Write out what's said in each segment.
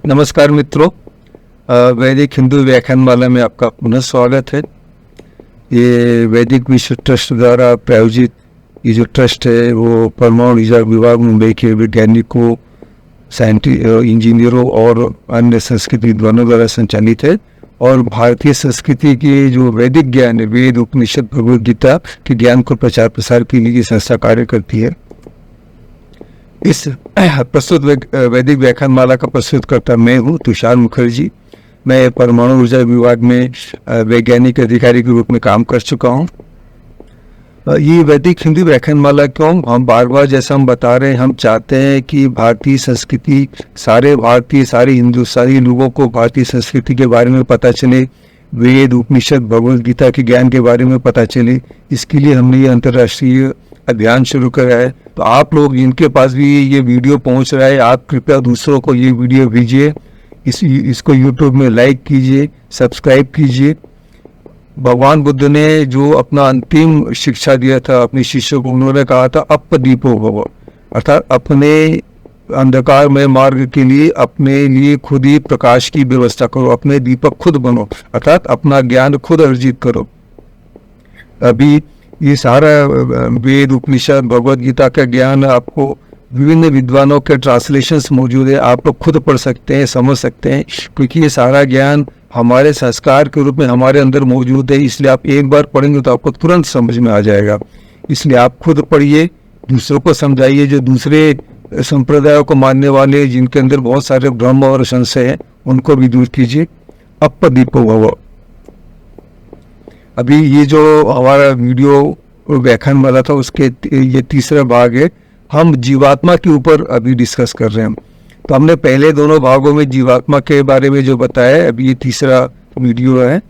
नमस्कार मित्रों, वैदिक हिंदू व्याख्यानमाला में आपका पुनः स्वागत है। ये वैदिक विश्व ट्रस्ट द्वारा प्रायोजित ये जो ट्रस्ट है वो परमाणु ऊर्जा विभाग मुंबई के वैज्ञानिकों, इंजीनियरों और अन्य संस्कृति विद्वानों द्वारा संचालित है और भारतीय संस्कृति के जो वैदिक ज्ञान है, वेद, उपनिषद, भगवद गीता के ज्ञान को प्रचार प्रसार के लिए ये संस्था कार्य करती है। इस प्रस्तुत वैदिक व्याख्यानमाला का प्रस्तुतकर्ता मैं हूँ तुषार मुखर्जी। मैं परमाणु ऊर्जा विभाग में वैज्ञानिक अधिकारी के रूप में काम कर चुका हूँ। ये वैदिक हिंदी व्याख्यानमाला क्यों हम बार बार जैसा हम बता रहे हैं, हम चाहते हैं कि भारतीय संस्कृति सारे हिंदुस्तानी लोगों को भारतीय संस्कृति के बारे में पता चले, वेद, उपनिषद, भगवद गीता के ज्ञान के बारे में पता चले। इसके लिए हमने ये अंतर्राष्ट्रीय अभियान शुरू करा है। तो आप लोग जिनके पास भी ये वीडियो पहुंच रहा है, आप कृपया दूसरों को ये वीडियो भेजिए, इसको यूट्यूब में लाइक कीजिए, सब्सक्राइब कीजिए। भगवान बुद्ध ने जो अपना अंतिम शिक्षा दिया था अपने शिष्यों को, उन्होंने कहा था अपदीपो भव, अर्थात अपने अंधकार में मार्ग के लिए अपने लिए खुद ही प्रकाश की व्यवस्था करो, अपने दीपक खुद बनो, अर्थात अपना ज्ञान खुद अर्जित करो। अभी ये सारा वेद, उपनिषद, भगवद गीता का ज्ञान आपको विभिन्न विद्वानों के ट्रांसलेशंस मौजूद है, आप लोग खुद पढ़ सकते हैं, समझ सकते हैं, क्योंकि ये सारा ज्ञान हमारे संस्कार के रूप में हमारे अंदर मौजूद है। इसलिए आप एक बार पढ़ेंगे तो आपको तुरंत समझ में आ जाएगा। इसलिए आप खुद पढ़िए, दूसरों को समझाइए। जो दूसरे संप्रदायों को मानने वाले, जिनके अंदर बहुत सारे भ्रम और संशय हैं, उनको भी दूर कीजिए। अपदीपो भव। अभी ये जो हमारा वीडियो व्याख्यानमाला था उसके ये तीसरा भाग है। हम जीवात्मा के ऊपर अभी डिस्कस कर रहे हैं। तो हमने पहले दोनों भागों में जीवात्मा के बारे में जो बताया है, अभी ये तीसरा वीडियो है।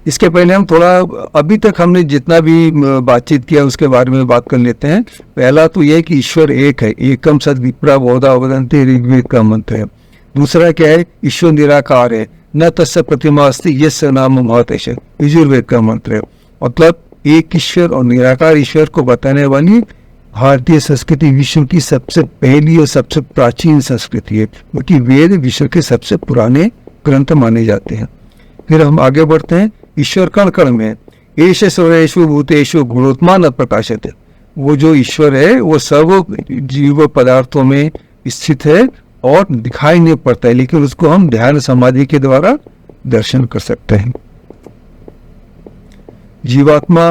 इसके पहले हम थोड़ा, अभी तक हमने जितना भी बातचीत किया उसके बारे में बात कर लेते हैं। पहला तो यह है कि ईश्वर एक है, एकम सद विप्रा बहुधा वदन्ति, ऋग्वेद का मंत्र है। दूसरा क्या है, ईश्वर निराकार है, न तस्य प्रतिमा अस्ति यस्य नाम महतेश, यजुर्वेद का मंत्र है। मतलब एक ईश्वर और निराकार ईश्वर को बताने वाली भारतीय संस्कृति विश्व की सबसे पहली और सबसे प्राचीन संस्कृति है, क्योंकि वेद विश्व के सबसे पुराने ग्रंथ माने जाते हैं। फिर हम आगे बढ़ते हैं। ईश्वर कण कण में, एष सर्वेषु भूतेषु गुणोत्मान प्रकाशित है। वो जो ईश्वर है वो सब जीव पदार्थों में स्थित है और दिखाई नहीं पड़ता है, लेकिन उसको हम ध्यान समाधि के द्वारा दर्शन कर सकते हैं। जीवात्मा,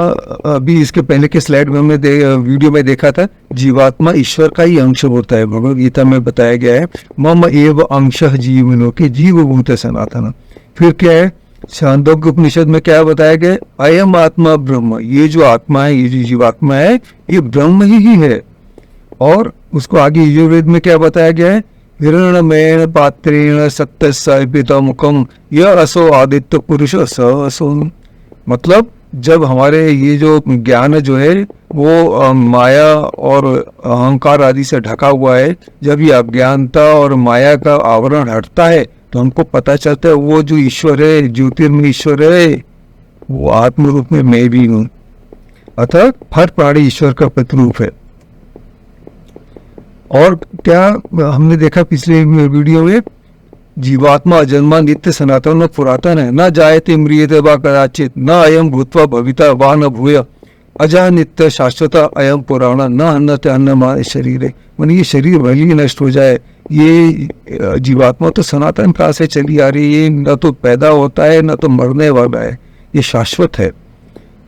अभी इसके पहले के स्लाइड में हमने वीडियो में देखा था, जीवात्मा ईश्वर का ही अंश होता है। भगवद गीता में बताया गया है, मम एव अंशः जीवनो के जीवभूत सनातन। फिर क्या है, छांदोग्य उपनिषद में क्या बताया गया, अयम आत्मा ब्रह्म। ये जो आत्मा है, ये जो जीवात्मा है, ये ब्रह्म ही है। और उसको आगे यजुर्वेद में क्या बताया गया है, हिरण्मयेन पात्रेण सत्यस्य मुखम यह असो आदित्य पुरुष स असो। मतलब जब हमारे ये जो ज्ञान जो है वो माया और अहंकार आदि से ढका हुआ है, जब ये अज्ञानता और माया का आवरण हटता है तो हमको पता चलता है वो जो ईश्वर है, ज्योतिर्मय ईश्वर है, वो आत्म रूप में मैं भी हूँ। अर्थात हर प्राणी ईश्वर का प्रतिरूप है। और क्या हमने देखा पिछले वीडियो में, जीवात्मा अजन्मा नित्य सनातन पुरातन है, न जायते म्रियते वा कदाचित, न अयम भूत्वा भविता वा न भूय, अजा नित्य शाश्वत अयम पुराण, न अन्नते अन्नमान शरीर। माने ये शरीर भले ही नष्ट हो जाए, ये जीवात्मा तो सनातन काल से चली आ रही है, न तो पैदा होता है न तो मरने वाला है, ये शाश्वत है।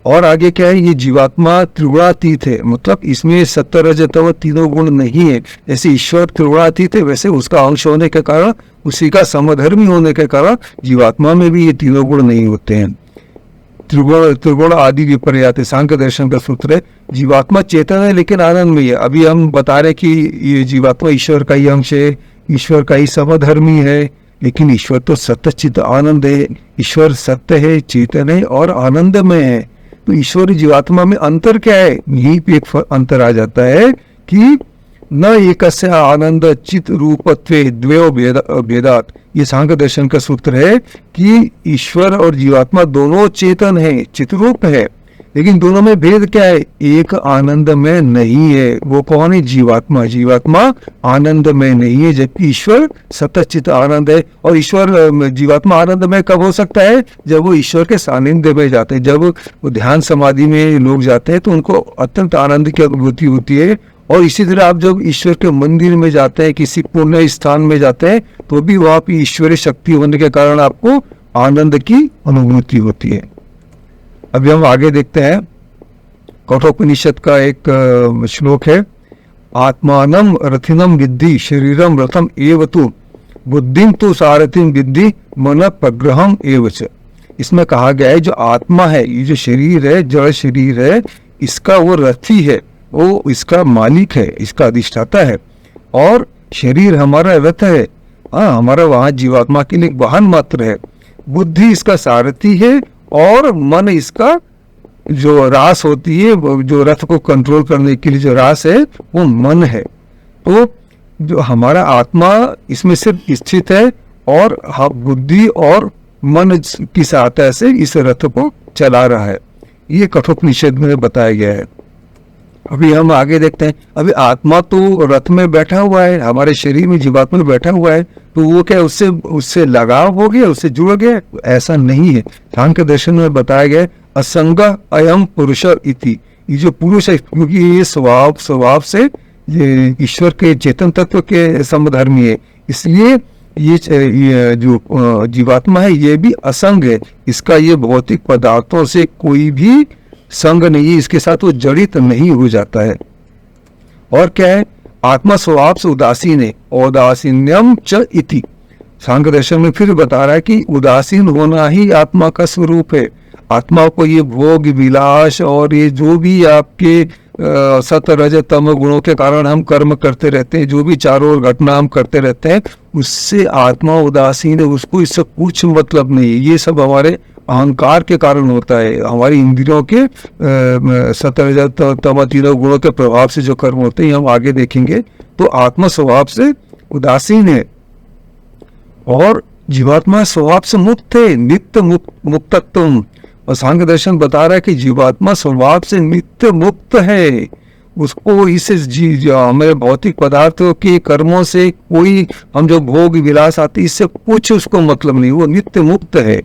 और आगे क्या है, ये जीवात्मा त्रिगुणातीत है। मतलब इसमें सत्व रज तम तीनों गुण नहीं है। जैसे ईश्वर त्रिगुणातीत है, वैसे उसका अंश होने के कारण, उसी का समधर्मी होने के कारण जीवात्मा में भी ये तीनों गुण नहीं होते हैं। त्रिगुण आदि विपर्यात, सांख्य दर्शन का सूत्र है। जीवात्मा चेतन है लेकिन आनंद में है। अभी हम बता रहे कि ये जीवात्मा ईश्वर का ही अंश है, ईश्वर का ही समधर्मी है, लेकिन ईश्वर तो सत्य चित्त आनंद है। ईश्वर सत्य है, चेतन है और आनंद में है। तो ईश्वर जीवात्मा में अंतर क्या है, यही पे एक अंतर आ जाता है कि न एकस्य आनंद चित रूपत्वे द्वयो भेदात। ये सांख्य दर्शन का सूत्र है कि ईश्वर और जीवात्मा दोनों चेतन है, चितरूप है, लेकिन दोनों में भेद क्या है? एक आनंद में नहीं है। वो कौन है? जीवात्मा। जीवात्मा आनंद में नहीं है, जबकि ईश्वर सतचित आनंद है। और ईश्वर जीवात्मा आनंद में कब हो सकता है? जब वो ईश्वर के सानिध्य में जाते हैं। जब वो ध्यान समाधि में लोग जाते हैं तो उनको अत्यंत आनंद की अनुभूति होती है। और इसी तरह आप जब ईश्वर के मंदिर में जाते हैं, किसी पुण्य स्थान में जाते हैं, तो भी वहाँ पे ईश्वरीय शक्ति होने के कारण आपको आनंद की अनुभूति होती है। अभी हम आगे देखते हैं, कठोपनिषद का एक श्लोक है, आत्मानम रथिनम विद्धि शरीरम रथम एव तु बुद्धिम तो सारथिम विद्धि मन प्रग्रहम एव च। इसमें कहा गया है जो आत्मा है, ये जो शरीर है, जड़ शरीर है, इसका वो रथी है, वो इसका मालिक है, इसका अधिष्ठाता है। और शरीर हमारा रथ है, हमारा वहाँ जीवात्मा के लिए वाहन मात्र है। बुद्धि इसका सारथी है और मन इसका जो रास होती है, जो रथ को कंट्रोल करने के लिए जो रास है, वो मन है। तो जो हमारा आत्मा इसमें सिर्फ स्थित है और बुद्धि और मन की सहायता से इस रथ को चला रहा है। ये कठोपनिषद में बताया गया है। अभी हम आगे देखते हैं, अभी आत्मा तो रथ में बैठा हुआ है, हमारे शरीर में जीवात्मा में बैठा हुआ है, तो वो क्या उससे लगाव हो गया, उससे जुड़ गया? ऐसा नहीं है। सांख्य दर्शन में बताया गया असंग अयम पुरुष इति। ये जो पुरुष है, क्योंकि ये स्वभाव से ये ईश्वर के चेतन तत्व के समधर्मी है, इसलिए ये जो जीवात्मा है ये भी असंग है। इसका ये भौतिक पदार्थों से कोई भी संग नहीं है, इसके साथ वो जड़ित नहीं हो जाता है। और क्या है? आत्मा स्वभाव से उदासीन है, औदासीन्यम च इति। सांख्य दर्शन में फिर बता रहा है कि उदासीन होना ही आत्मा का स्वरूप है। आत्मा को ये भोग विलास और ये जो भी आपके सत रज तम गुणों के कारण हम कर्म करते रहते हैं, जो भी चारों ओर घटना हम करते रहते हैं, उससे आत्मा उदासीन है, उसको इससे कुछ मतलब नहीं है। ये सब हमारे अहंकार के कारण होता है, हमारी इंद्रियों के सत रज तम तीनों गुणों के प्रभाव से जो कर्म होते हैं हम आगे देखेंगे। तो आत्मा स्वभाव से उदासीन है और जीवात्मा स्वभाव से मुक्त है, नित्य मुक्तत्व। और सांख्य दर्शन बता रहा है कि जीवात्मा स्वभाव से नित्य मुक्त है। उसको इस हमारे भौतिक पदार्थों के कर्मों से कोई, हम जो भोग विलास आते इससे कुछ उसको मतलब नहीं, वो नित्य मुक्त है।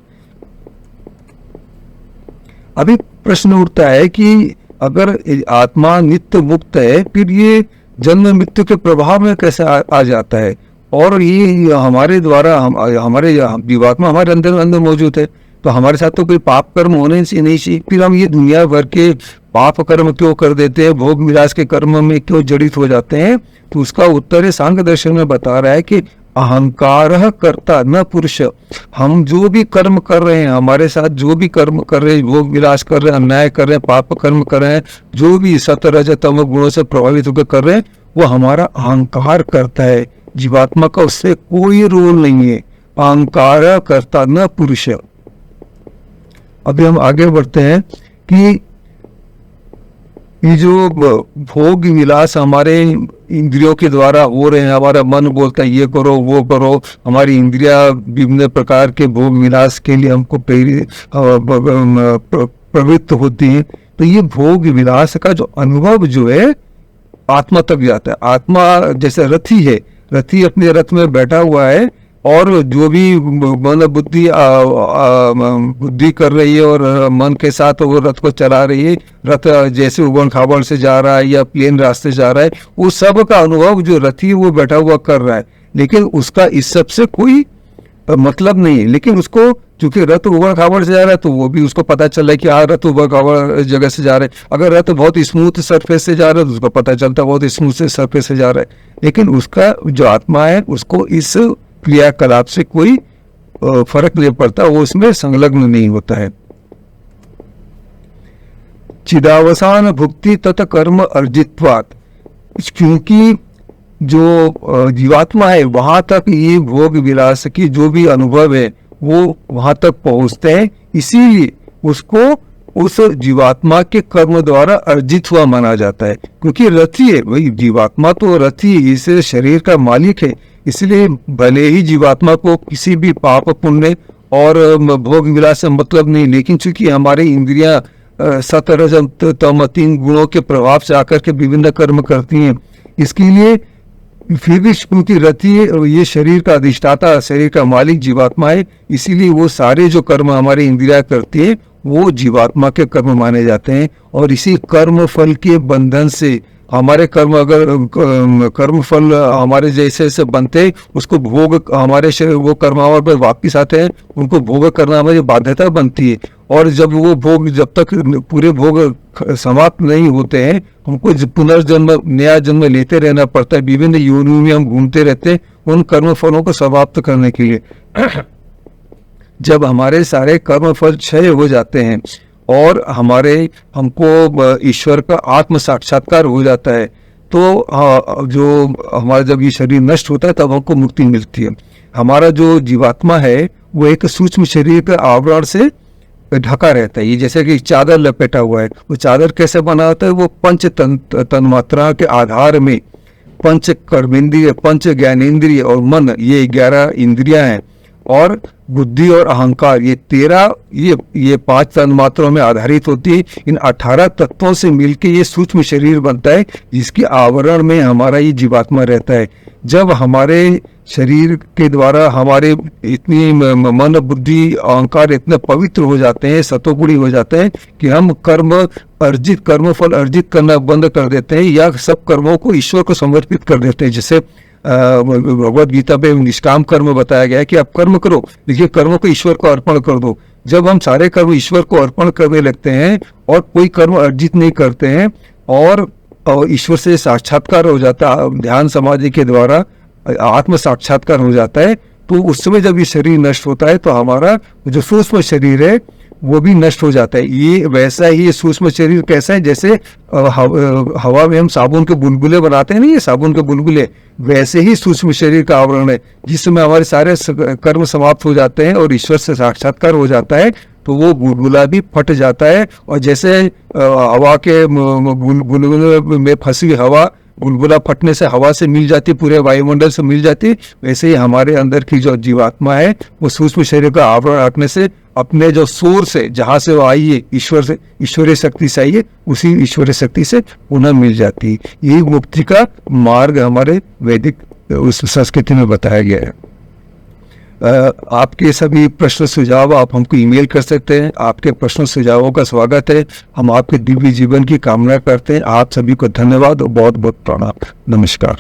अभी प्रश्न उठता है कि अगर आत्मा नित्य मुक्त है, फिर ये जन्म मृत्यु के प्रभाव में कैसे आ जाता है? और ये हमारे द्वारा हमारे जीवात्मा हमारे अंदर मौजूद है, तो हमारे साथ तो कोई पाप कर्म होने से नहीं चाहिए, फिर हम ये दुनिया भर के पाप कर्म क्यों कर देते हैं, भोग विलास के कर्म में क्यों जड़ित हो जाते हैं? तो उसका उत्तर है, सांख्य दर्शन में बता रहा है कि अहंकार कर्ता न पुरुष। हम जो भी कर्म कर रहे हैं, हमारे साथ जो भी कर्म कर रहे हैं, भोग विलास कर रहे हैं, अन्याय कर रहे हैं, पाप कर्म कर रहे हैं, जो भी सत रज तम गुणों से प्रभावित होकर कर रहे हैं, वो हमारा अहंकार करता है। जीवात्मा का उससे कोई रोल नहीं है। अहंकार कर्ता न पुरुष। अभी हम आगे बढ़ते हैं कि ये जो भोग विलास हमारे इंद्रियों के द्वारा हो रहे हैं, हमारा मन बोलता है ये करो वो करो, हमारी इंद्रियां विभिन्न प्रकार के भोग विलास के लिए हमको प्रवृत्त होती हैं। तो ये भोग विलास का जो अनुभव जो है आत्मा तक जाता है। आत्मा जैसे रथी है, रथी अपने रथ में बैठा हुआ है और जो भी मन बुद्धि कर रही है और मन के साथ वो रथ को चला रही है, रथ जैसे उबड़ खाबड़ से जा रहा है या प्लेन रास्ते जा रहा है, वो सब का अनुभव जो रथी वो बैठा हुआ कर रहा है, लेकिन उसका इस सब से कोई मतलब नहीं है। लेकिन उसको चूंकि रथ उबड़ खाबड़ से जा रहा है तो वो भी उसको पता चल रहा है कि रथ उबड़ खाबड़ जगह से जा रहे हैं। अगर रथ बहुत स्मूथ सरफेस से जा रहा है तो उसको पता चलता है बहुत स्मूथ से सरफेस से जा रहा है, लेकिन उसका जो आत्मा है उसको इस क्रियाकलाप से कोई फर्क नहीं पड़ता, वो उसमें संलग्न नहीं होता है। चिदावसान भुक्ति तथा कर्म अर्जित्वात्, क्योंकि जो जीवात्मा है वहां तक ये भोग विलास की जो भी अनुभव है वो वहां तक पहुंचते हैं, इसीलिए उसको उस जीवात्मा के कर्म द्वारा अर्जित हुआ माना जाता है। क्योंकि रथी है, वही जीवात्मा तो रथी है, इस शरीर का मालिक है, इसलिए भले ही जीवात्मा को किसी भी पाप पुण्य और भोग विलास से मतलब नहीं, लेकिन चूंकि हमारे इंद्रियां सत रज तम 3 गुणों के प्रभाव से आकर के विभिन्न कर्म करती हैं। इसके लिए फिर भी स्मृति रहती है और ये शरीर का अधिष्ठाता, शरीर का मालिक जीवात्मा है, इसीलिए वो सारे जो कर्म हमारी इंद्रियां करती है वो जीवात्मा के कर्म माने जाते हैं। और इसी कर्म फल के बंधन से हमारे कर्म, अगर कर्म फल हमारे जैसे से बनते, उसको भोग हमारे वो कर्म हमारे पर वापिस आते हैं, उनको भोग करना हमारी बाध्यता बनती है। और जब वो भोग, जब तक पूरे भोग समाप्त नहीं होते हैं, हमको पुनर्जन्म, नया जन्म लेते रहना पड़ता है, विभिन्न योनियों में हम घूमते रहते हैं उन कर्म फलों को समाप्त करने के लिए। जब हमारे सारे कर्म फल क्षय हो जाते हैं और हमको ईश्वर का आत्म साक्षात्कार हो जाता है, तो जो हमारा जब ये शरीर नष्ट होता है तब हमको मुक्ति मिलती है। हमारा जो जीवात्मा है वो एक सूक्ष्म शरीर के आवरण से ढका रहता है, ये जैसे कि चादर लपेटा हुआ है। वो चादर कैसे बना होता है? वो पंच तन्मात्रा के आधार में पंच कर्मेंद्रिय, पंच ज्ञानेंद्रिय और मन, ये 11 इंद्रियां हैं, और बुद्धि और अहंकार, ये 13, ये 5 तन्मात्राओं में आधारित होती है। इन 18 तत्वों से मिलके ये सूक्ष्म शरीर बनता है, जिसके आवरण में हमारा ये जीवात्मा रहता है। जब हमारे शरीर के द्वारा हमारे इतनी मन, बुद्धि, अहंकार इतने पवित्र हो जाते हैं, सतोगुणी हो जाते हैं कि हम कर्म फल अर्जित करना बंद कर देते हैं, या सब कर्मों को ईश्वर को समर्पित कर देते हैं। जैसे भगवद गीता में निष्काम कर्म बताया गया है कि आप कर्म करो, लेकिन कर्मों को ईश्वर को अर्पण कर दो। जब हम सारे कर्म ईश्वर को अर्पण करने लगते हैं और कोई कर्म अर्जित नहीं करते हैं और ईश्वर से साक्षात्कार हो जाता है, ध्यान समाधि के द्वारा आत्म साक्षात्कार हो जाता है, तो उस समय जब ये शरीर नष्ट होता है तो हमारा जो सूक्ष्म शरीर है वो भी नष्ट हो जाता है। ये वैसा ही, ये सूक्ष्म शरीर कैसा है? जैसे हवा में हम साबुन के बुलबुले बनाते हैं ना, ये साबुन के बुलबुले, वैसे ही सूक्ष्म शरीर का आवरण है, जिसमें हमारे सारे कर्म समाप्त हो जाते हैं और ईश्वर से साक्षात्कार हो जाता है, तो वो बुलबुला भी फट जाता है। और जैसे हवा के बुलबुले में फंसी हवा, बुलबुला फटने से हवा से मिल जाती, पूरे वायुमंडल से मिल जाती, वैसे ही हमारे अंदर की जो जीवात्मा है वो सूक्ष्म शरीर का आवरण हटने से अपने जो सोर्स है, जहाँ से वो आई है, ईश्वर से, ईश्वरीय शक्ति से आई है, उसी ईश्वरीय शक्ति से पुनः मिल जाती है। यही मुक्ति का मार्ग हमारे वैदिक उस संस्कृति में बताया गया है। आपके सभी प्रश्न सुझाव आप हमको ईमेल कर सकते हैं। आपके प्रश्न सुझावों का स्वागत है। हम आपके दिव्य जीवन की कामना करते हैं। आप सभी को धन्यवाद और बहुत बहुत प्रणाम। नमस्कार।